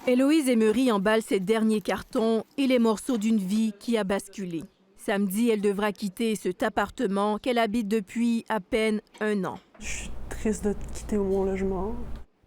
Héloïse Emery emballe ses derniers cartons et les morceaux d'une vie qui a basculé. Samedi, elle devra quitter cet appartement qu'elle habite depuis à peine 1 an. Je suis triste de quitter mon logement.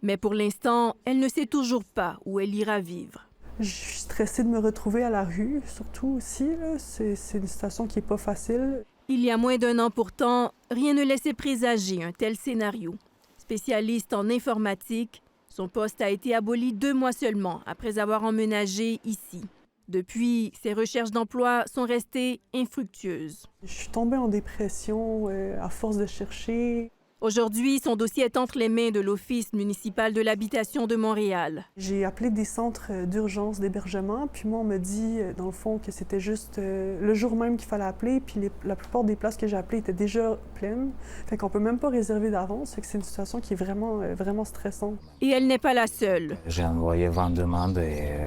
Mais pour l'instant, elle ne sait toujours pas où elle ira vivre. Je suis stressée de me retrouver à la rue, surtout aussi. C'est une situation qui n'est pas facile. Il y a moins d'1 an pourtant, rien ne laissait présager un tel scénario. Spécialiste en informatique, son poste a été aboli 2 mois seulement après avoir emménagé ici. Depuis, ses recherches d'emploi sont restées infructueuses. Je suis tombée en dépression à force de chercher. Aujourd'hui, son dossier est entre les mains de l'Office municipal de l'habitation de Montréal. J'ai appelé des centres d'urgence d'hébergement, puis moi, on me dit, dans le fond, que c'était juste le jour même qu'il fallait appeler, puis la plupart des places que j'ai appelées étaient déjà pleines. Fait qu'on peut même pas réserver d'avance, fait que c'est une situation qui est vraiment stressante. Et elle n'est pas la seule. J'ai envoyé 20 demandes et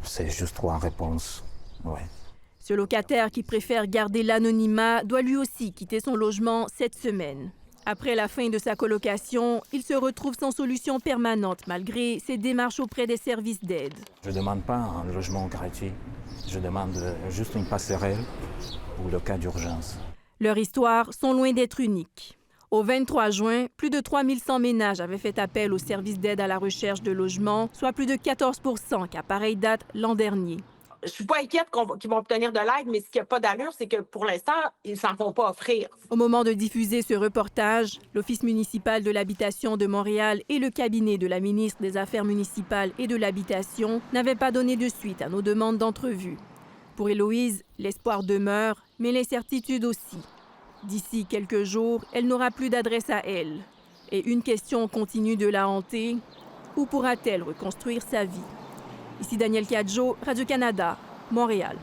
c'est juste 3 réponses. Ouais. Ce locataire qui préfère garder l'anonymat doit lui aussi quitter son logement cette semaine. Après la fin de sa colocation, il se retrouve sans solution permanente malgré ses démarches auprès des services d'aide. Je ne demande pas un logement gratuit. Je demande juste une passerelle pour le cas d'urgence. Leurs histoires sont loin d'être uniques. Au 23 juin, plus de 3100 ménages avaient fait appel au service d'aide à la recherche de logement, soit plus de 14 % qu'à pareille date l'an dernier. Je suis pas inquiète qu'ils vont obtenir de l'aide, mais ce qui n'a pas d'allure, c'est que pour l'instant, ils ne s'en font pas offrir. Au moment de diffuser ce reportage, l'Office municipal de l'habitation de Montréal et le cabinet de la ministre des Affaires municipales et de l'Habitation n'avaient pas donné de suite à nos demandes d'entrevue. Pour Héloïse, l'espoir demeure, mais l'incertitude aussi. D'ici quelques jours, elle n'aura plus d'adresse à elle. Et une question continue de la hanter. Où pourra-t-elle reconstruire sa vie? Ici Daniel Cadjo, Radio-Canada, Montréal.